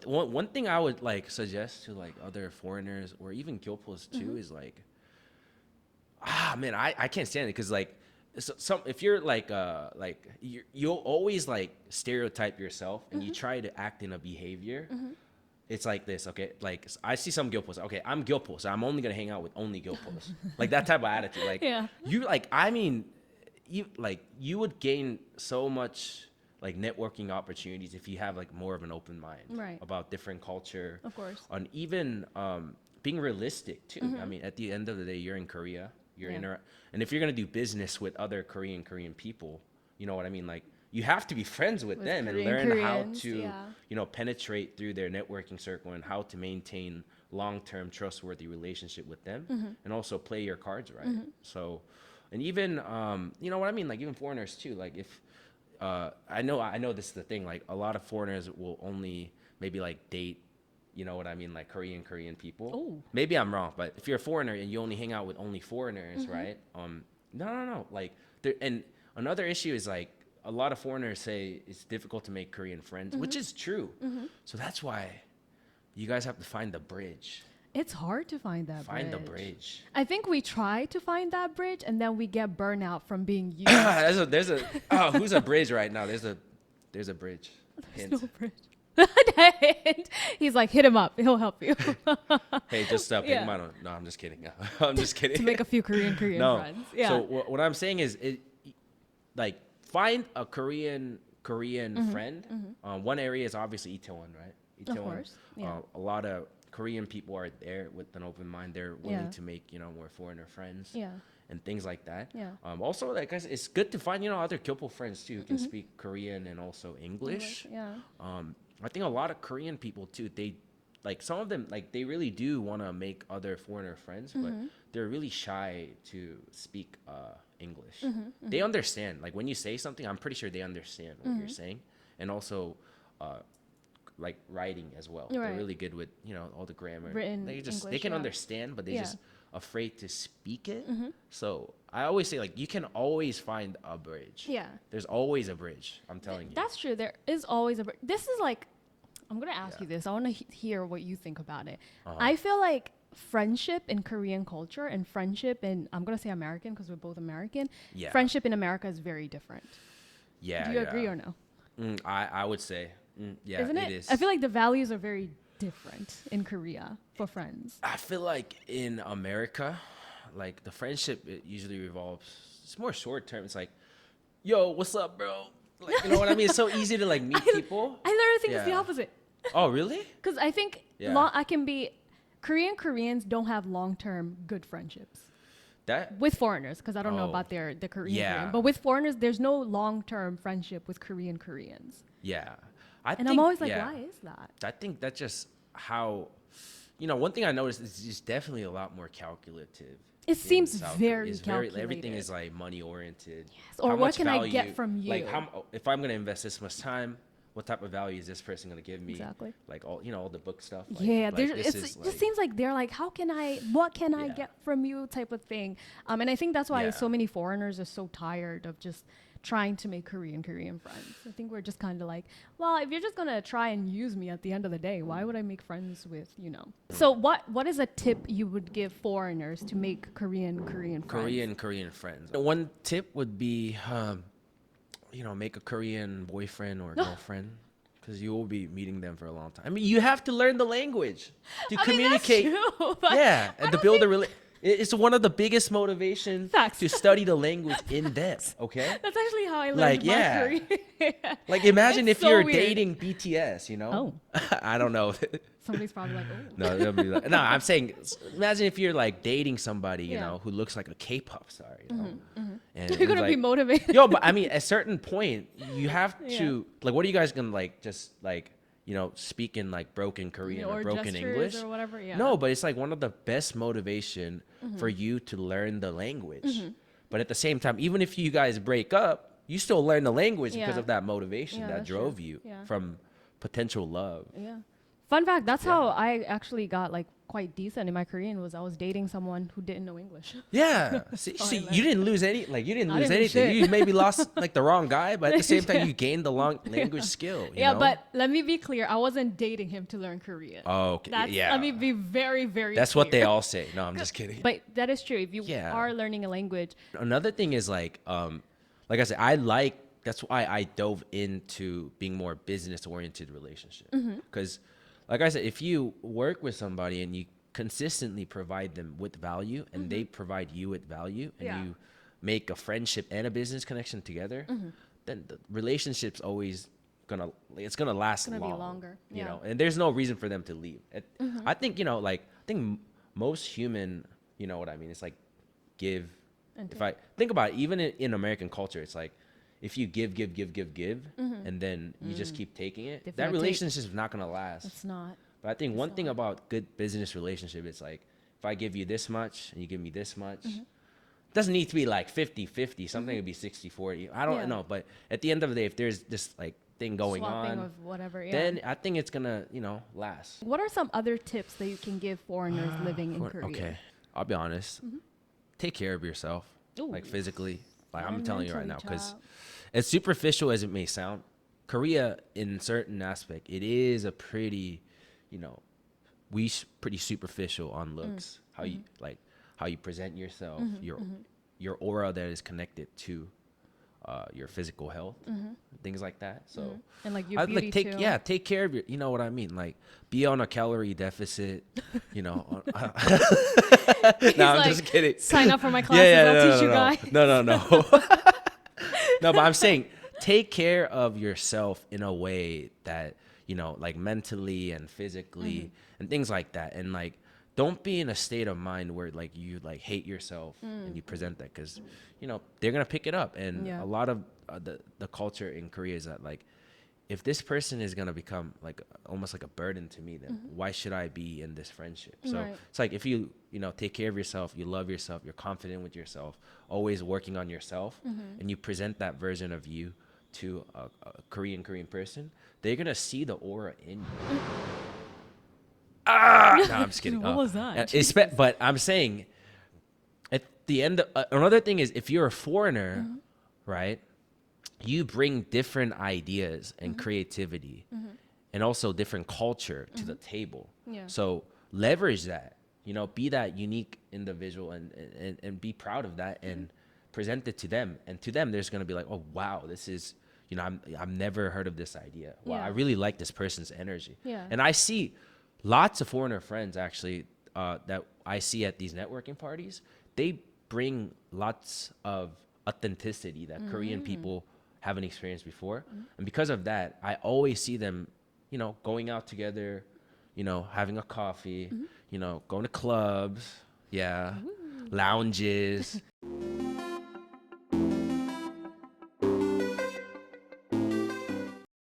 One thing I would like suggest to like other foreigners or even Gyopos too is like, man, I can't stand it because like some if you're like you'll always like stereotype yourself and you try to act in a behavior. It's like this, okay? Like I see some Gyopos. Okay, I'm Gyopo, so I'm only gonna hang out with only Gyopos. Like that type of attitude. Like you like I mean, you would gain so much like networking opportunities if you have like more of an open mind about different culture. Of course. And even being realistic too. I mean, at the end of the day, you're in Korea. And if you're gonna do business with other Korean people, you know what I mean? Like you have to be friends with them and learn how to, penetrate through their networking circle and how to maintain long-term trustworthy relationship with them and also play your cards right. So, and even, you know what I mean? Like even foreigners too, like if, I know this is the thing, like a lot of foreigners will only maybe like date, you know what I mean? Like Korean people. Ooh. Maybe I'm wrong, but if you're a foreigner and you only hang out with only foreigners, right? No. Like there, and another issue is like, a lot of foreigners say it's difficult to make Korean friends, which is true. So that's why you guys have to find the bridge. It's hard to find that bridge. Find the bridge. I think we try to find that bridge and then we get burnout from being used. Who's a bridge right now? There's a bridge. There's Hint. no bridge. He's like, hit him up. He'll help you. Hey, just pick him out. No, I'm just kidding. I'm just kidding. To make a few Korean friends. Yeah. So what I'm saying is, like, find a Korean friend. One area is obviously Itaewon, right? Itaewon. Of course. Yeah. A lot of Korean people are there with an open mind. They're willing to make more foreigner friends. Yeah. And things like that. Yeah. Also, like guys, it's good to find other Kyopo friends too who can speak Korean and also English. Yeah. I think a lot of Korean people too. They like some of them like they really do want to make other foreigner friends, but they're really shy to speak English. They understand like when you say something. I'm pretty sure they understand what you're saying, and also. Like writing as well. They're really good with all the grammar. Written English, they English, can understand, but they just afraid to speak it. So I always say like you can always find a bridge. Yeah. There's always a bridge. I'm telling you. That's true. There is always a bridge. This is like, I'm gonna ask you this. I want to hear what you think about it. I feel like friendship in Korean culture and friendship in I'm gonna say American because we're both American. Yeah. Friendship in America is very different. Yeah. Do you agree or no? I would say. Yeah, Isn't it? is. I feel like the values are very different in Korea for friends. I feel like in America, like the friendship it usually revolves. It's more short term. It's like, yo, what's up, bro? Like, you know what I mean? It's so easy to like meet people. I literally think it's the opposite. Oh, really? Because I think Koreans don't have long-term good friendships. That with foreigners, because I don't know about the Korean, but with foreigners, there's no long-term friendship with Koreans. Yeah. I'm always like, why is that? I think that's just how, one thing I noticed is it's definitely a lot more calculative. It seems very calculated. Everything is like money oriented. Yes. Or what can I get from you? Like if I'm going to invest this much time, what type of value is this person going to give me? Exactly. Like all the book stuff. Like, it just seems like they're like, what can I get from you type of thing. And I think that's why so many foreigners are so tired of just trying to make Korean friends. I think we're just kind of like, well, if you're just going to try and use me at the end of the day, why would I make friends with, So what is a tip you would give foreigners to make Korean friends? Korean friends. One tip would be, make a Korean boyfriend or girlfriend. Because you will be meeting them for a long time. I mean, you have to learn the language to communicate. Mean, that's true, and to build a relationship. It's one of the biggest motivations to study the language in depth, okay? That's actually how I learned my Korean. Like, imagine if you're weird. dating BTS, Oh. I don't know. Somebody's probably like, oh. No, they'll be like, no, I'm saying, imagine if you're, like, dating somebody, you know, who looks like a K-pop star, And you're going to be motivated. Yo, but, I mean, at a certain point, you have to, like, what are you guys going to, like, just, like, speak in like broken Korean or broken English or whatever. Yeah. No, but it's like one of the best motivation for you to learn the language. But at the same time, even if you guys break up, you still learn the language because of that motivation that drove you from potential love. Yeah. Fun fact, that's how I actually got like quite decent in my Korean. Was I was dating someone who didn't know English. Yeah. See, you didn't lose any, like you didn't I lose didn't lose anything. shit. You maybe lost like the wrong guy, but at the same time, you gained the long language skill. You Yeah, know? but let me be clear. I wasn't dating him to learn Korean. Oh, okay. That's, Yeah. Let me be very, very That's what they clear. all say. No, I'm just kidding. But that is true. If you Yeah. are learning a language, Another thing is like I said, that's why I dove into being more business oriented relationship. Because like I said, if you work with somebody and you consistently provide them with value and they provide you with value and Yeah. you make a friendship and a business connection together, then the relationship's always it's gonna last gonna be long, longer. you Yeah. know, and there's no reason for them to leave. I think, you know, like I think most human, you know what I mean? It's like give. And If I think about it, even in American culture, it's like if you give, and then you just keep taking it, If that you take- relationship is not gonna last. it's not. But I think one thing about good business relationship is like if I give you this much and you give me this much, it doesn't need to be like 50-50. Something could be 60-40. I don't Yeah. know, but at the end of the day, if there's this like thing going Swapping on, of whatever. Yeah. then I think it's gonna, you know, last. What are some other tips that you can give foreigners living in Korea? Okay, I'll be honest. Take care of yourself, like Ooh. physically. Like I'm And telling you right now, mentally, because child. as superficial as it may sound, Korea in certain aspect, it is a pretty, you know, pretty superficial on looks. How you like how you present yourself, your aura that is connected to your physical health, things like that. So And like your I'd beauty like take too. take care of your, you know what I mean, like be on a calorie deficit, you know. He's No, I'm like, just kidding. Sign up for my classes. I'll no, teach you no, guys. no. No, but I'm saying take care of yourself in a way that, you know, like mentally and physically and things like that. And like, don't be in a state of mind where like you like hate yourself and you present that, because, you know, they're going to pick it up. And Yeah. a lot of the culture in Korea is that like, if this person is going to become like almost like a burden to me, then why should I be in this friendship? So Right. it's like, if you know, take care of yourself, you love yourself, you're confident with yourself, always working on yourself, and you present that version of you to a Korean person, they're going to see the aura in you. No, I'm just kidding. What was that? But I'm saying at the end, another thing is if you're a foreigner, right, you bring different ideas and creativity and also different culture to the table. Yeah. So leverage that, you know, be that unique individual and be proud of that and present it to them. And to them, there's going to be like, oh, wow, this is, you know, I've never heard of this idea. Wow, Yeah. I really like this person's energy. Yeah. And I see lots of foreigner friends actually that I see at these networking parties. They bring lots of authenticity that Korean people haven't experienced before. And because of that, I always see them, you know, going out together, you know, having a coffee, you know, going to clubs, lounges,